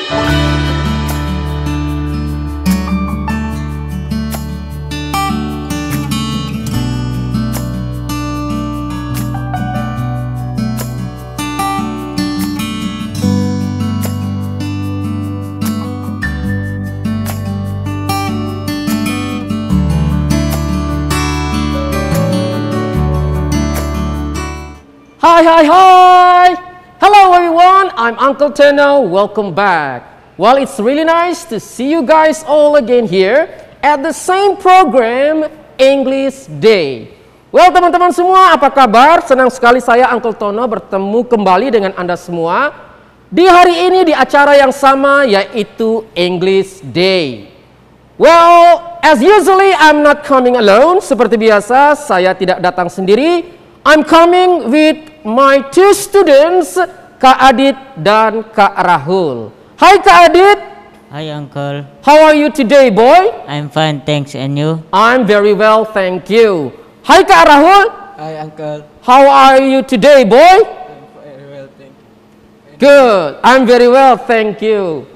Hi! Hello everyone, I'm Uncle Teno. Welcome back. Well, it's really nice to see you guys all again here at the same program, English Day. Well, teman-teman semua, apa kabar? Senang sekali saya, Uncle Tono, bertemu kembali dengan Anda semua di hari ini di acara yang sama, yaitu English Day. Well, as usually, I'm not coming alone. Seperti biasa, saya tidak datang sendiri. I'm coming with my two students, Kak Adit dan Kak Rahul. Hi Kak Adit. Hi Uncle. How are you today, boy? I'm fine, thanks. And you? I'm very well, thank you. Hi Kak Rahul. Hi Uncle. How are you today, boy? I'm very well, thank you. Good. I'm very well, thank you.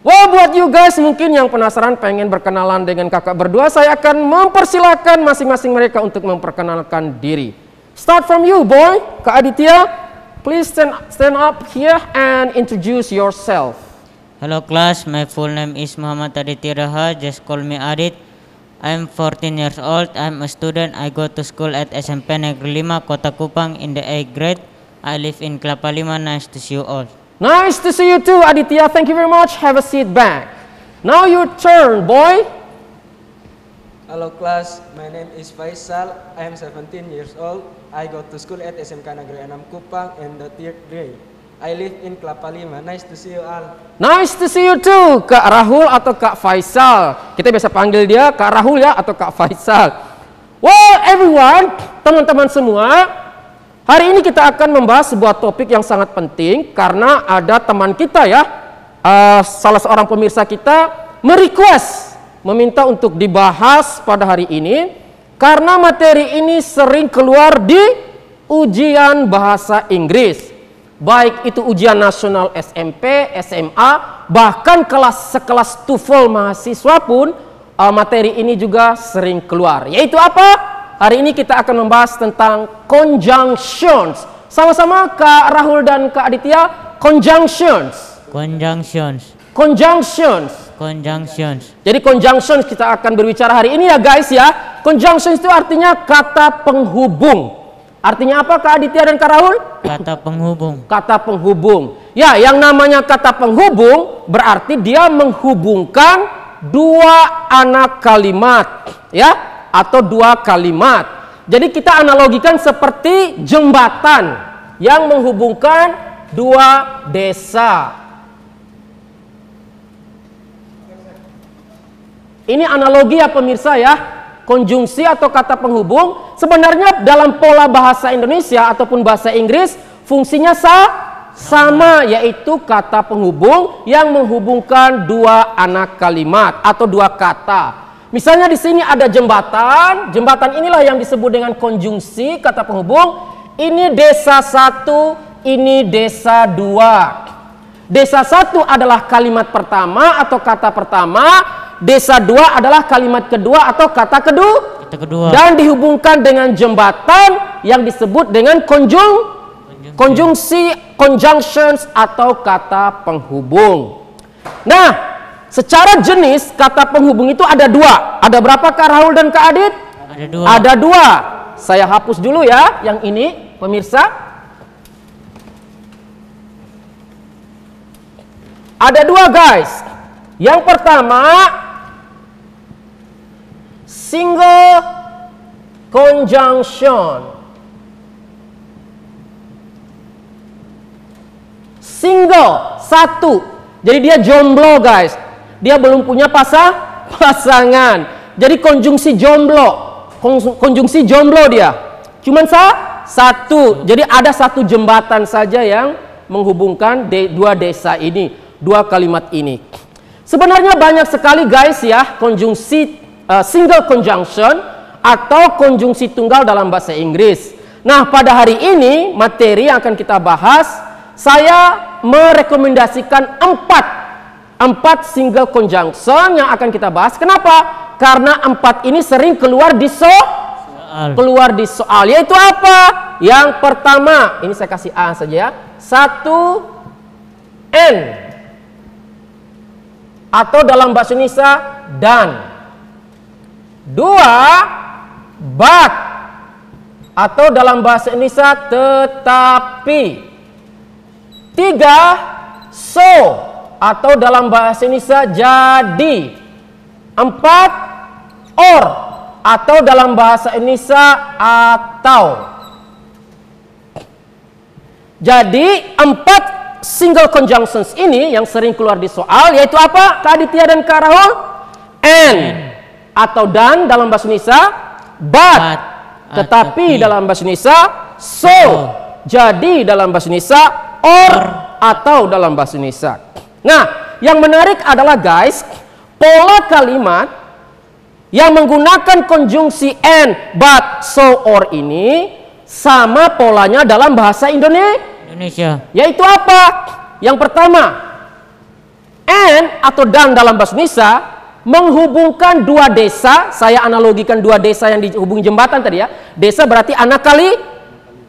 Well, buat you guys mungkin yang penasaran pengen berkenalan dengan kakak berdua, saya akan mempersilahkan masing-masing mereka untuk memperkenalkan diri. Start from you, boy. Kak Aditya, please stand up here and introduce yourself. Hello class, my full name is Muhammad Aditya Raha, just call me Adit. I'm 14 years old, I'm a student, I go to school at SMP Negeri 5, Kota Kupang in the 8th grade. I live in Kelapa Lima, nice to see you all. Nice to see you too, Aditya. Thank you very much. Have a seat back. Now your turn, boy. Hello class, my name is Faisal. I am 17 years old. I go to school at SMK Negeri 6 Kupang in the 3rd grade. I live in Kelapa Lima. Nice to see you all. Nice to see you too, Kak Rahul atau Kak Faisal. Kita biasa panggil dia Kak Rahul ya atau Kak Faisal. Well, everyone, teman-teman semua, hari ini kita akan membahas sebuah topik yang sangat penting karena ada teman kita ya, salah seorang pemirsa kita meminta untuk dibahas pada hari ini karena materi ini sering keluar di ujian bahasa Inggris, baik itu ujian nasional SMP, SMA, bahkan sekelas TOEFL mahasiswa pun materi ini juga sering keluar. Yaitu apa? Hari ini kita akan membahas tentang conjunctions. Sama-sama Kak Rahul dan Kak Aditya, conjunctions. Jadi conjunctions kita akan berbicara hari ini ya guys ya. Conjunctions itu artinya kata penghubung. Artinya apa Kak Aditya dan Kak Rahul? Kata penghubung. Kata penghubung. Ya, yang namanya kata penghubung berarti dia menghubungkan dua anak kalimat ya, atau dua kalimat. Jadi kita analogikan seperti jembatan yang menghubungkan dua desa. Ini analogi ya pemirsa ya, konjungsi atau kata penghubung sebenarnya dalam pola bahasa Indonesia ataupun bahasa Inggris fungsinya sama, yaitu kata penghubung yang menghubungkan dua anak kalimat atau dua kata. Misalnya di sini ada jembatan inilah yang disebut dengan konjungsi kata penghubung. Ini desa 1, ini desa 2. Desa 1 adalah kalimat pertama atau kata pertama. Desa 2 adalah kalimat kedua atau kata kedua. Dan dihubungkan dengan jembatan yang disebut dengan konjungsi, conjunctions atau kata penghubung. Nah, secara jenis kata penghubung itu ada dua. Ada berapa Kak Rahul dan Kak Adit? Ada dua. Saya hapus dulu ya yang ini pemirsa. Ada dua guys. Yang pertama, single conjunction. Single, satu. Jadi dia jomblo guys. Dia belum punya pasangan. Jadi konjungsi jomblo. Konjungsi jomblo dia. Cuman satu. Jadi ada satu jembatan saja yang menghubungkan dua desa ini. Dua kalimat ini. Sebenarnya banyak sekali guys ya konjungsi single conjunction atau konjungsi tunggal dalam bahasa Inggris. Nah, pada hari ini materi yang akan kita bahas, saya merekomendasikan 4 4 single conjunction yang akan kita bahas. Kenapa? Karena 4 ini sering keluar di soal. Yaitu apa? Yang pertama, ini saya kasih A saja ya. 1 N atau dalam bahasa Indonesia dan. 2 but atau dalam bahasa Indonesia tetapi. 3 so atau dalam bahasa Indonesia jadi. 4 or atau dalam bahasa Indonesia atau. Jadi 4 single conjunctions ini yang sering keluar di soal yaitu apa Kak Aditya dan Kak Rahul? And atau dan dalam bahasa Indonesia, but tetapi dalam bahasa Indonesia, so jadi dalam bahasa Indonesia, or atau dalam bahasa Indonesia. Nah, yang menarik adalah guys, pola kalimat yang menggunakan konjungsi and, but, so, or ini sama polanya dalam bahasa Indonesia. Yaitu apa? Yang pertama, and atau dan dalam bahasa Indonesia menghubungkan dua desa. Saya analogikan dua desa yang dihubungi jembatan tadi ya. Desa berarti anak kali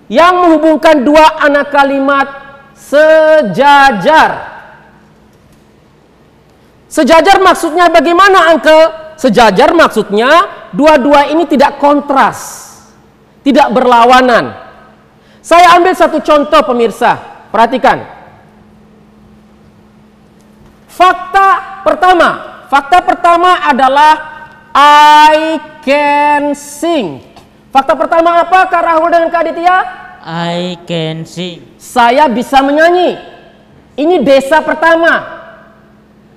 yang menghubungkan dua anak kalimat sejajar. Sejajar maksudnya bagaimana, Uncle? Sejajar maksudnya dua-dua ini tidak kontras, tidak berlawanan. Saya ambil satu contoh pemirsa, perhatikan. Fakta pertama adalah I can sing. Fakta pertama apa Kak Rahul dan Kak Aditya? I can sing. Saya bisa menyanyi. Ini desa pertama.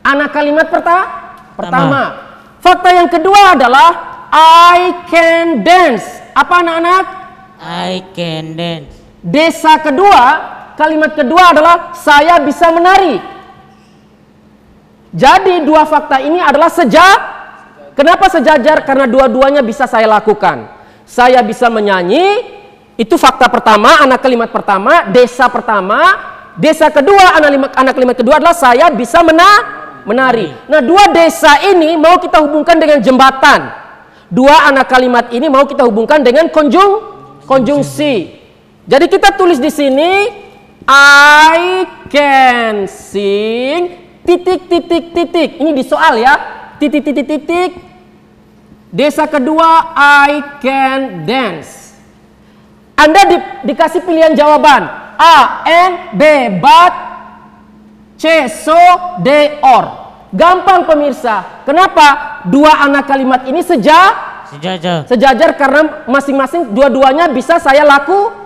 Anak kalimat pertama. Fakta yang kedua adalah I can dance. Apa anak-anak? I can dance. Desa kedua, kalimat kedua adalah saya bisa menari. Jadi dua fakta ini adalah Kenapa sejajar? Karena dua-duanya bisa saya lakukan. Saya bisa menyanyi, itu fakta pertama, anak kalimat pertama, desa pertama. Desa kedua, anak kalimat kedua adalah saya bisa menari. Nah, dua desa ini mau kita hubungkan dengan jembatan. Dua anak kalimat ini mau kita hubungkan dengan konjungsi. Jadi kita tulis di sini I can sing titik. Ini di soal ya. Titik. Desa kedua I can dance. Anda dikasih pilihan jawaban A, N, B, but, C, so, D, or. Gampang pemirsa. Kenapa? Dua anak kalimat ini sejajar karena masing-masing dua-duanya bisa saya lakukan.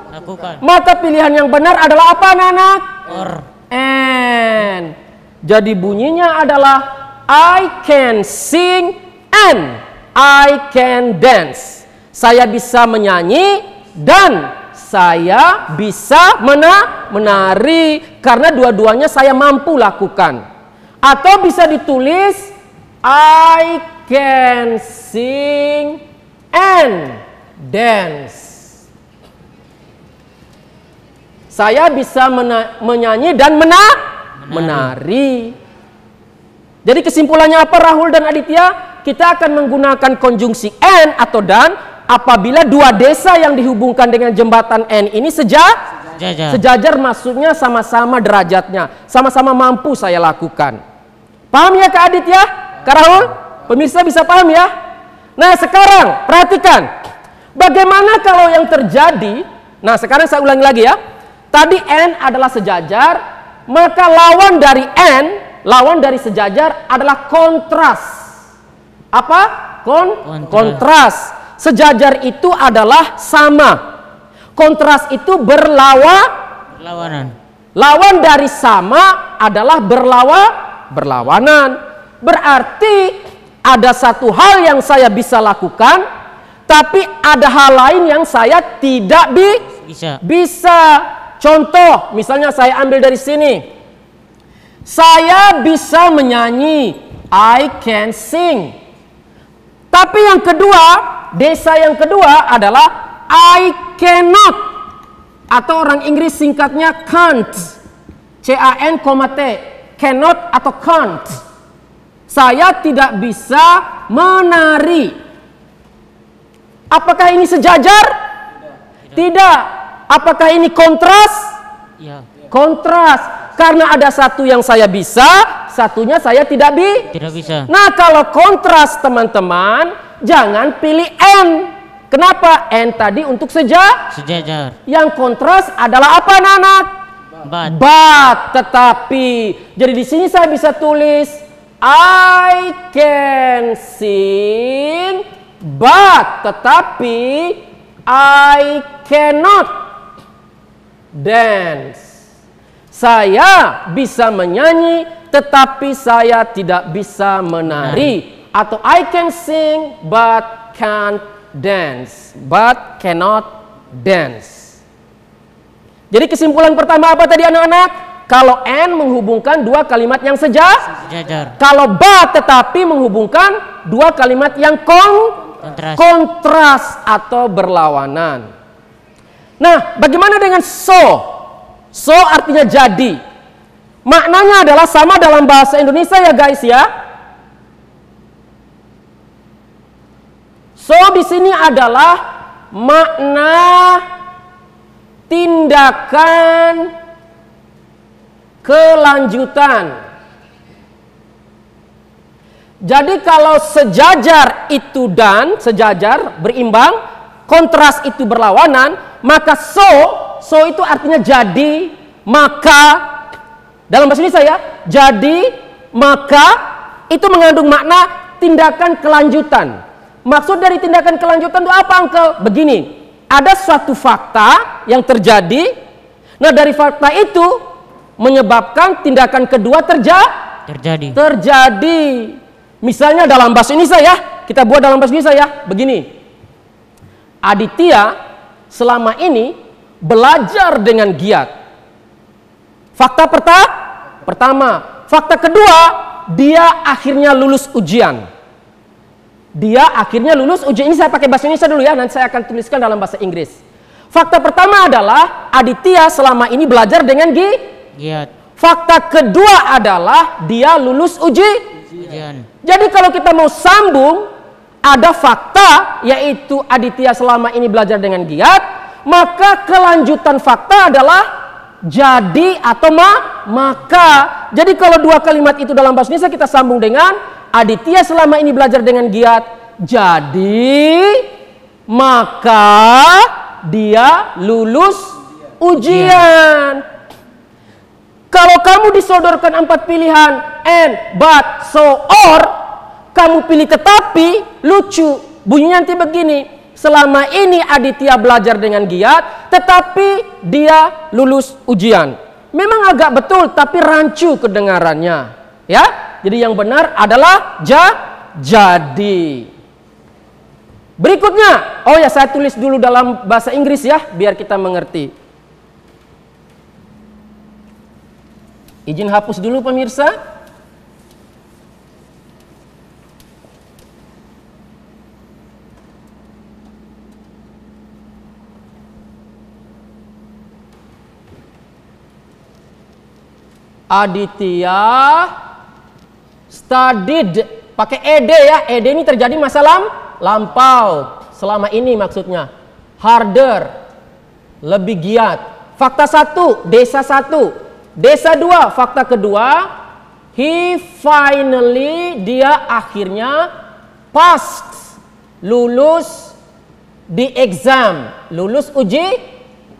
Maka pilihan yang benar adalah apa anak-anak? Or. And. Jadi bunyinya adalah I can sing and I can dance. Saya bisa menyanyi dan saya bisa menari karena dua-duanya saya mampu lakukan. Atau bisa ditulis I can sing and dance. Saya bisa menyanyi dan menari. Jadi kesimpulannya apa Rahul dan Aditya? Kita akan menggunakan konjungsi and atau dan apabila dua desa yang dihubungkan dengan jembatan and ini sejajar, maksudnya sama-sama derajatnya, sama-sama mampu saya lakukan. Paham ya Kak Aditya? Kak Rahul? Pemirsa bisa paham ya? Nah sekarang perhatikan, bagaimana kalau yang terjadi? Nah sekarang saya ulangi lagi ya. Tadi and adalah sejajar, maka lawan dari and, lawan dari sejajar adalah kontras. Apa? Kontras. Sejajar itu adalah sama. Kontras itu berlawanan. Lawan dari sama adalah berlawanan. Berarti ada satu hal yang saya bisa lakukan, tapi ada hal lain yang saya tidak bisa. Contoh, misalnya saya ambil dari sini. Saya bisa menyanyi, I can sing. Tapi yang kedua, desa yang kedua adalah I cannot. Atau orang Inggris singkatnya can't. C-A-N, T. cannot atau can't. Saya tidak bisa menari. Apakah ini sejajar? Tidak. Apakah ini kontras? Ya. Kontras. Karena ada satu yang saya bisa, satunya saya tidak bisa. Nah, kalau kontras teman-teman, jangan pilih N. Kenapa? N tadi untuk sejajar. Yang kontras adalah apa, anak-anak? But. Tetapi. Jadi di sini saya bisa tulis I can sing, but tetapi I cannot dance. Saya bisa menyanyi, tetapi saya tidak bisa menari. Atau I can sing, but can't dance. But cannot dance. Jadi kesimpulan pertama apa tadi anak-anak? Kalau N menghubungkan dua kalimat yang sejajar. Kalau but tetapi menghubungkan dua kalimat yang kontras atau berlawanan. Nah, bagaimana dengan so? So artinya jadi. Maknanya adalah sama dalam bahasa Indonesia ya guys ya. So di sini adalah makna tindakan kelanjutan. Jadi kalau sejajar itu dan, sejajar berimbang, kontras itu berlawanan, maka so itu artinya jadi, maka, dalam bahasa Indonesia ya, jadi, maka, itu mengandung makna tindakan kelanjutan. Maksud dari tindakan kelanjutan itu apa, Uncle? Begini, ada suatu fakta yang terjadi, nah dari fakta itu menyebabkan tindakan kedua terjadi. Misalnya dalam bahasa Indonesia ya, kita buat dalam bahasa Indonesia ya, begini. Aditya selama ini belajar dengan giat. Fakta pertama. Fakta kedua, dia akhirnya lulus ujian. Ini saya pakai bahasa Indonesia dulu ya, nanti saya akan tuliskan dalam bahasa Inggris. Fakta pertama adalah Aditya selama ini belajar dengan giat. Fakta kedua adalah dia lulus ujian. Jadi kalau kita mau sambung, ada fakta yaitu Aditya selama ini belajar dengan giat, maka kelanjutan fakta adalah jadi atau maka. Jadi kalau dua kalimat itu dalam bahasa Indonesia kita sambung dengan Aditya selama ini belajar dengan giat, jadi maka dia lulus ujian. Kalau kamu disodorkan 4 pilihan and, but, so, or, kamu pilih tetapi, lucu. Bunyinya nanti begini. Selama ini Aditya belajar dengan giat, tetapi dia lulus ujian. Memang agak betul, tapi rancu kedengarannya. Ya, jadi yang benar adalah jadi. Berikutnya, oh ya saya tulis dulu dalam bahasa Inggris ya, biar kita mengerti. Izin hapus dulu pemirsa. Aditya studied, pakai ed ya. Ed ini terjadi masa lampau. Selama ini maksudnya. Harder, lebih giat. Fakta 1, desa 1. Desa 2, fakta kedua, he finally, dia akhirnya passed, lulus di exam, lulus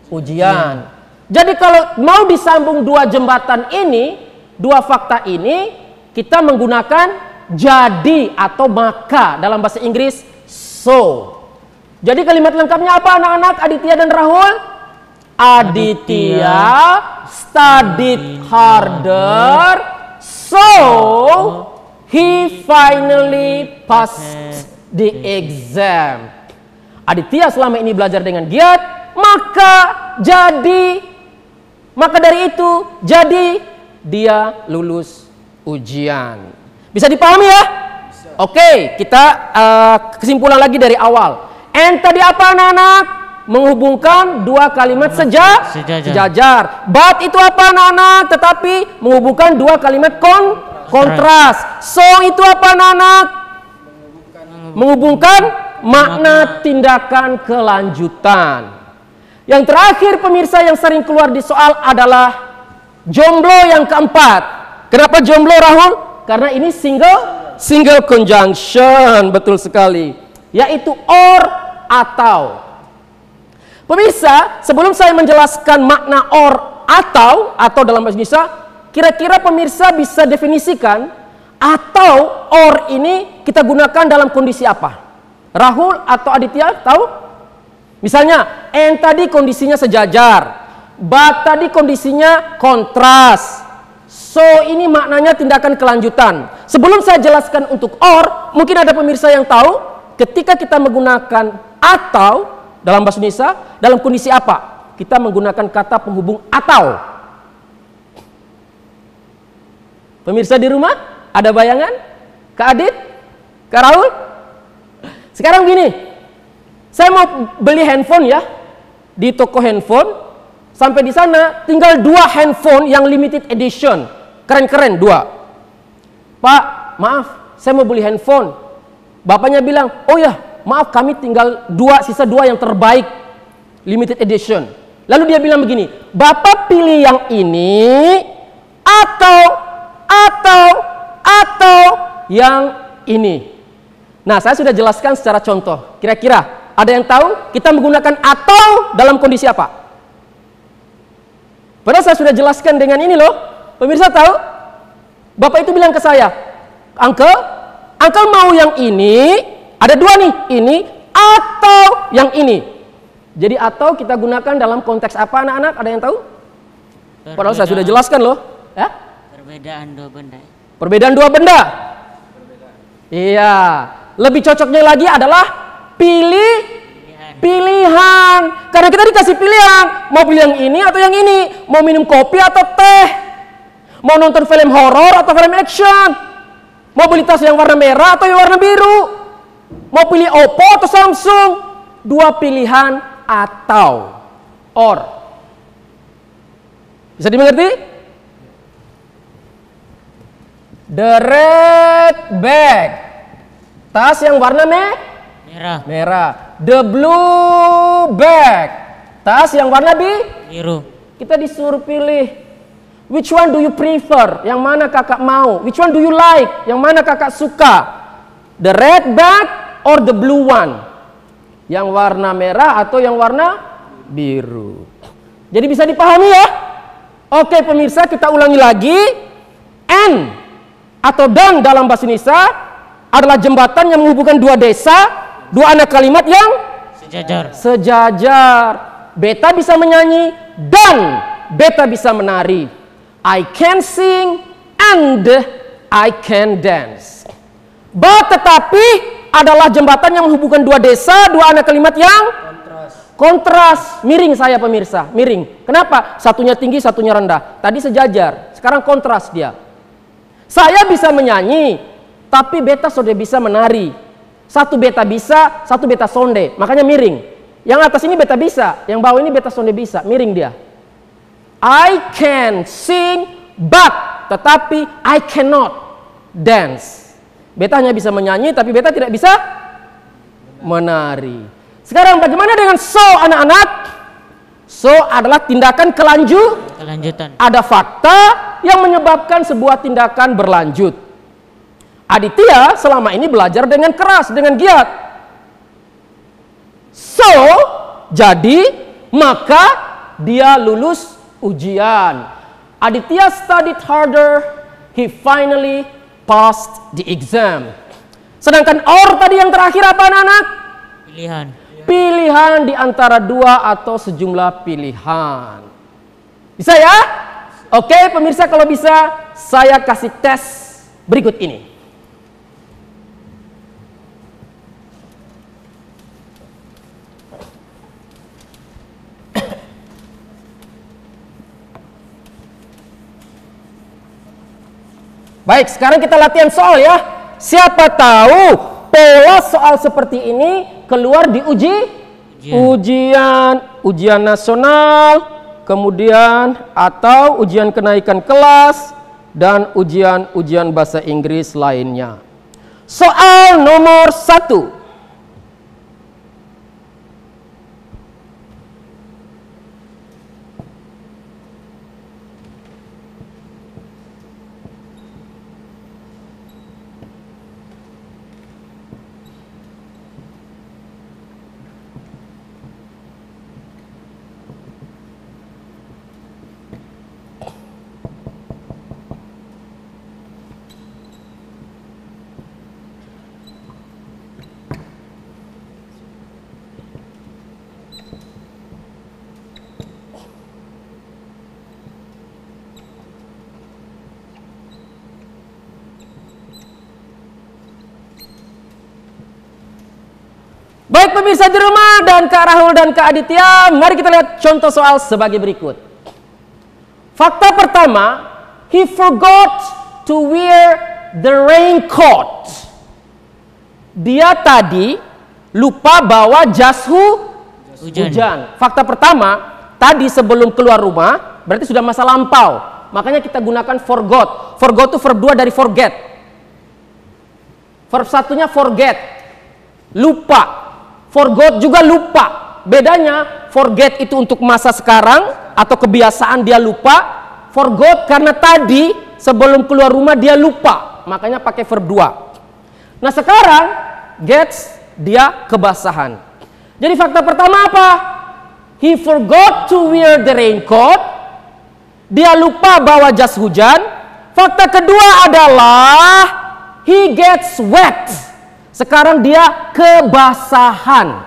ujian. Jadi kalau mau disambung dua jembatan ini, dua fakta ini, kita menggunakan jadi atau maka dalam bahasa Inggris so. Jadi kalimat lengkapnya apa anak-anak, Aditya dan Rahul? Aditya studied harder, so he finally passed the exam. Aditya selama ini belajar dengan giat, maka dari itu jadi dia lulus ujian. Bisa dipahami ya? Oke, kita kesimpulan lagi dari awal. And tadi apa anak-anak? menghubungkan dua kalimat sejajar. But itu apa anak-anak? Tetapi menghubungkan dua kalimat kontras. So itu apa anak-anak? Menghubungkan makna tindakan kelanjutan. Yang terakhir pemirsa yang sering keluar di soal adalah jomblo yang keempat. Kenapa jomblo, Rahul? Karena ini single conjunction, betul sekali. Yaitu or atau. Pemirsa, sebelum saya menjelaskan makna or atau dalam bahasa Indonesia, kira-kira pemirsa bisa definisikan atau or ini kita gunakan dalam kondisi apa? Rahul atau Aditya tahu? Misalnya, and tadi kondisinya sejajar, but tadi kondisinya kontras. So ini maknanya tindakan kelanjutan. Sebelum saya jelaskan untuk or, mungkin ada pemirsa yang tahu ketika kita menggunakan atau dalam bahasa Indonesia, dalam kondisi apa? Kita menggunakan kata penghubung atau. Pemirsa di rumah, ada bayangan? Kak Adit? Kak Rahul? Sekarang gini, saya mau beli handphone ya, di toko handphone. Sampai di sana, tinggal 2 handphone yang limited edition. Keren-keren, 2. Pak, maaf, saya mau beli handphone. Bapaknya bilang, oh ya, maaf kami tinggal sisa 2 yang terbaik, limited edition. Lalu dia bilang begini, Bapak pilih yang ini atau yang ini. Nah, saya sudah jelaskan secara contoh. Kira-kira ada yang tahu kita menggunakan atau dalam kondisi apa? Padahal saya sudah jelaskan dengan ini loh. Pemirsa tahu? Bapak itu bilang ke saya, Uncle mau yang ini, ada 2 nih, ini atau yang ini. Jadi atau kita gunakan dalam konteks apa anak-anak? Ada yang tahu? Padahal saya sudah jelaskan loh. Ya? Perbedaan 2 benda. Perbedaan 2 benda. Iya. Lebih cocoknya lagi adalah pilihan. Karena kita dikasih pilihan, mau pilih yang ini atau yang ini, mau minum kopi atau teh, mau nonton film horor atau film action, mau beli tas yang warna merah atau yang warna biru, mau pilih Oppo atau Samsung. 2 pilihan atau or. Bisa dimengerti? The red bag, tas yang warna merah. The blue bag, tas yang warna biru. Kita disuruh pilih. Which one do you prefer? Yang mana kakak mau? Which one do you like? Yang mana kakak suka? The red bag or the blue one? Yang warna merah atau yang warna biru? Jadi bisa dipahami ya? Oke pemirsa, kita ulangi lagi. And atau dan dalam bahasa Indonesia adalah jembatan yang menghubungkan 2 desa, 2 anak kalimat yang sejajar. Beta bisa menyanyi dan beta bisa menari. I can sing and I can dance. Tetapi adalah jembatan yang menghubungkan 2 desa, 2 anak kalimat yang kontras. Miring saya pemirsa, miring. Kenapa? Satunya tinggi, satunya rendah. Tadi sejajar, sekarang kontras dia. Saya bisa menyanyi, tapi beta sudah bisa menari. Satu beta bisa, satu beta sonde, makanya miring. Yang atas ini beta bisa, yang bawah ini beta sonde bisa, miring dia. I can sing, tetapi I cannot dance. Beta hanya bisa menyanyi, tapi beta tidak bisa menari. Sekarang bagaimana dengan so anak-anak? So adalah tindakan kelanjutan. Ada fakta yang menyebabkan sebuah tindakan berlanjut. Aditya selama ini belajar dengan keras, dengan giat. So, jadi maka dia lulus ujian. Aditya studied harder, he finally passed the exam. Sedangkan or tadi yang terakhir apa anak-anak? Pilihan di antara 2 atau sejumlah pilihan. Bisa ya? Oke pemirsa, kalau bisa saya kasih tes berikut ini. Baik, sekarang kita latihan soal ya. Siapa tahu pola soal seperti ini keluar di ujian nasional, kemudian atau ujian kenaikan kelas, dan ujian bahasa Inggris lainnya. Soal nomor 1. Baik pemirsa di rumah dan Kak Rahul dan Kak Aditya, mari kita lihat contoh soal sebagai berikut. Fakta pertama, he forgot to wear the raincoat. Dia tadi lupa bawa jas hujan. Fakta pertama, tadi sebelum keluar rumah, berarti sudah masa lampau. Makanya kita gunakan forgot. Forgot itu verb 2 dari forget. Verb satunya forget, lupa. Forgot juga lupa. Bedanya, forget itu untuk masa sekarang atau kebiasaan dia lupa. Forgot karena tadi sebelum keluar rumah dia lupa. Makanya pakai verb 2. Nah sekarang, gets dia kebasahan. Jadi fakta pertama apa? He forgot to wear the raincoat. Dia lupa bawa jas hujan. Fakta kedua adalah he gets wet. Sekarang dia kebasahan.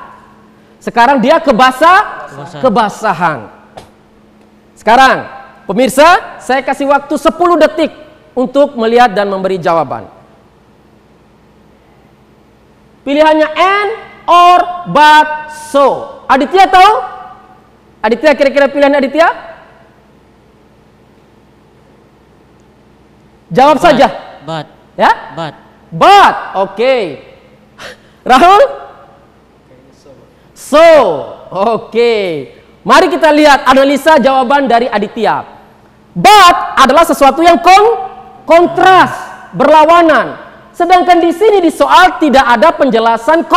Kebasahan. Sekarang, pemirsa, saya kasih waktu 10 detik untuk melihat dan memberi jawaban. Pilihannya and, or, but, so. Aditya tahu? Aditya, kira-kira pilihan Aditya? Jawab saja. But. Ya? But. Oke. Rahul? So. Oke. Mari kita lihat analisa jawaban dari Aditya. But adalah sesuatu yang kontras, berlawanan. Sedangkan di sini di soal tidak ada penjelasan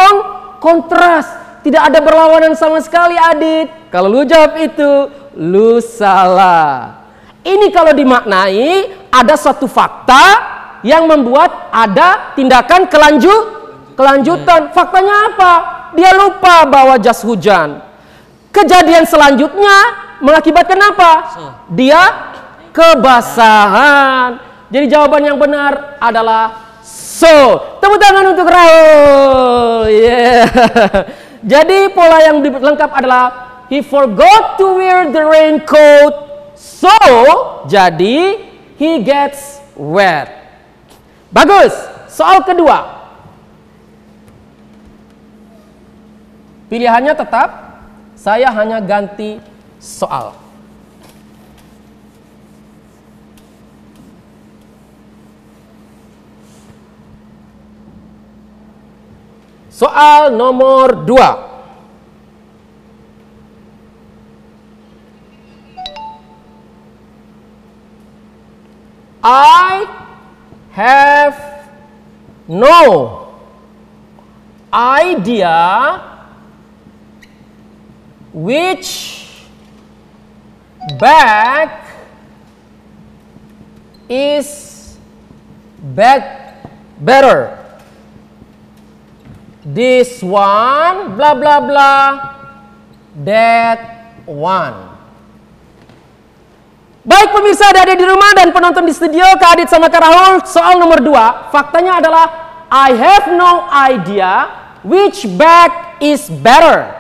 kontras. Tidak ada berlawanan sama sekali, Adit. Kalau lu jawab itu, lu salah. Ini kalau dimaknai ada suatu fakta yang membuat ada tindakan kelanjutan. Faktanya apa? Dia lupa bawa jas hujan. Kejadian selanjutnya mengakibatkan apa? Dia kebasahan. Jadi jawaban yang benar adalah so. Tepuk tangan untuk Rahul. Yeah. Jadi pola yang lengkap adalah he forgot to wear the raincoat. So, jadi he gets wet. Bagus. Soal kedua. Pilihannya tetap, saya hanya ganti soal. Soal nomor 2. I have no idea which bag is better. This one, blah blah blah, that one. Baik pemirsa ada di rumah dan penonton di studio, Kak Adit sama Kak Rahul, soal nomor 2, faktanya adalah I have no idea which bag is better.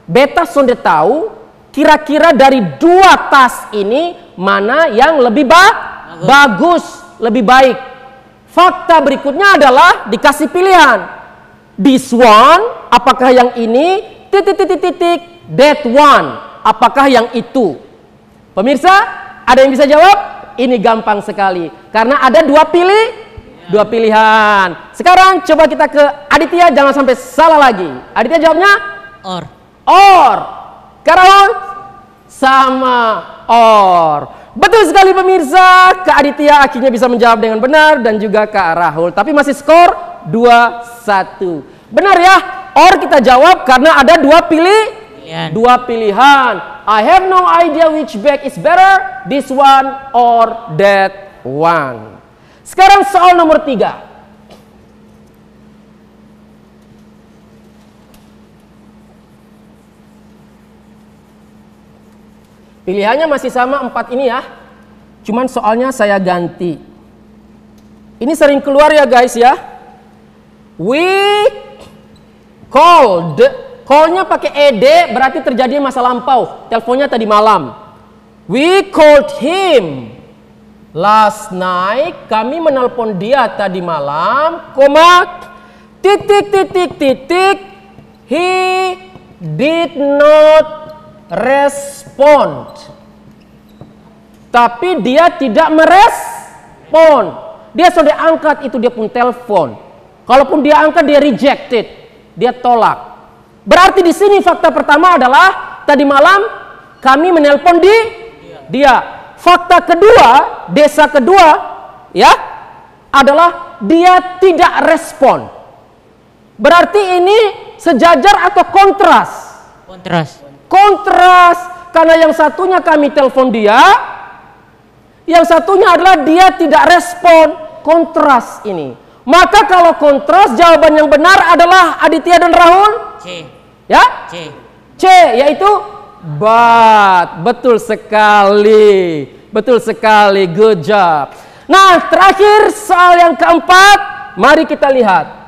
Beta sudah tahu kira-kira dari 2 tas ini mana yang lebih bagus, lebih baik. Fakta berikutnya adalah dikasih pilihan. This one, apakah yang ini? Titik. That one, apakah yang itu? Pemirsa, ada yang bisa jawab? Ini gampang sekali. Karena ada 2 pilihan. Sekarang coba kita ke Aditya, jangan sampai salah lagi. Aditya jawabnya? or. Kak Rahul? Sama or. Betul sekali pemirsa, Kak Aditya akhirnya bisa menjawab dengan benar dan juga Kak Rahul. Tapi masih skor 2-1. Benar ya, or kita jawab karena ada dua pilihan. I have no idea which bag is better, this one or that one. Sekarang soal nomor 3. Pilihannya masih sama 4 ini ya. Cuman soalnya saya ganti. Ini sering keluar ya guys ya. We called. Call-nya pakai ed berarti terjadi masa lampau. Teleponnya tadi malam. We called him last night. Kami menelpon dia tadi malam. Koma. Titik. He did not respond. Tapi dia tidak merespon. Dia sudah angkat, itu dia pun telepon. Kalaupun dia angkat, dia rejected. Dia tolak. Berarti di sini fakta pertama adalah tadi malam kami menelpon dia. Fakta kedua, desa kedua ya adalah dia tidak respon. Berarti ini sejajar atau kontras? Kontras, karena yang satunya kami telepon dia, yang satunya adalah dia tidak respon. Kontras ini. Maka kalau kontras, jawaban yang benar adalah Aditya dan Rahul? C. Ya? C, yaitu but. Betul sekali. Good job. Nah, terakhir soal yang keempat, mari kita lihat.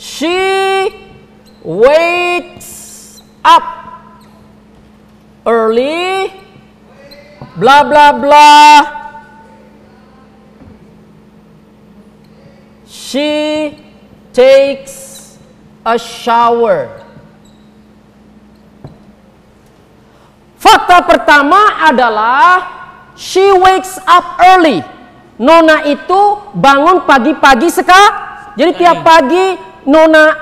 She wakes up early, blah blah blah. She takes a shower. Fakta pertama adalah she wakes up early. Nona itu bangun pagi-pagi Jadi tiap pagi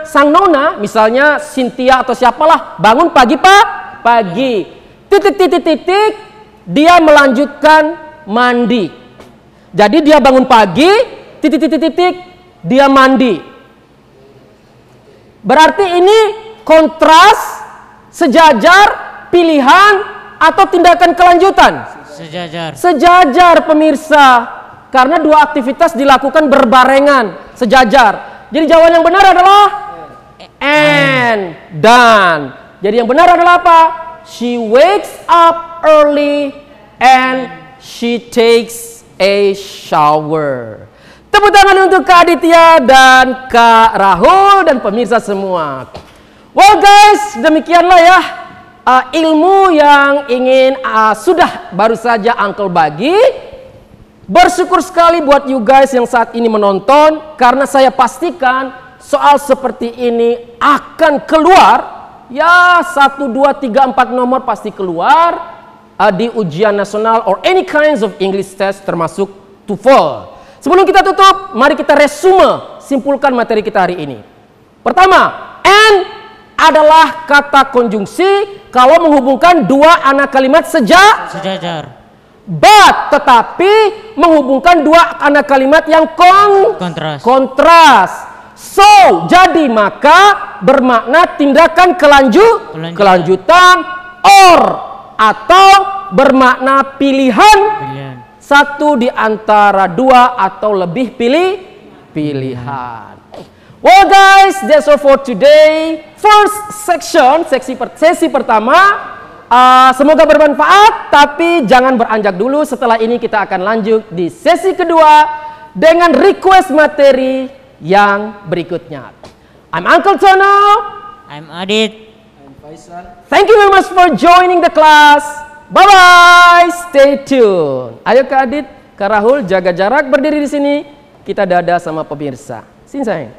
sang nona, misalnya Cynthia atau siapalah, bangun pagi. Titik, dia melanjutkan mandi. Jadi dia bangun pagi, titik, dia mandi. Berarti ini kontras, sejajar, pilihan, atau tindakan kelanjutan? Sejajar pemirsa. Karena dua aktivitas dilakukan berbarengan, sejajar. Jadi jawaban yang benar adalah and, dan. Jadi yang benar adalah apa? She wakes up early and she takes a shower. Tepuk tangan untuk Kak Aditya dan Kak Rahul dan pemirsa semua. Well guys, demikianlah ya ilmu yang ingin sudah baru saja Uncle bagi. Bersyukur sekali buat you guys yang saat ini menonton, karena saya pastikan soal seperti ini akan keluar, ya 1, 2, 3, 4 nomor pasti keluar di ujian nasional or any kinds of English test termasuk TOEFL. Sebelum kita tutup, mari kita resume, simpulkan materi kita hari ini. Pertama, and adalah kata konjungsi kalau menghubungkan dua anak kalimat sejajar. But, tetapi menghubungkan dua anak kalimat yang kontras. So, jadi maka bermakna tindakan kelanjutan or atau bermakna pilihan. Satu di antara dua atau lebih pilihan. Well guys, that's all for today. First section, sesi pertama. Semoga bermanfaat, tapi jangan beranjak dulu. Setelah ini kita akan lanjut di sesi kedua dengan request materi yang berikutnya. I'm Uncle Tono. I'm Adit. I'm Faisal. Thank you very much for joining the class. Bye-bye. Stay tune. Ayo Kak Adit, Kak Rahul, jaga jarak, berdiri di sini. Kita dada sama pemirsa. Sinsay.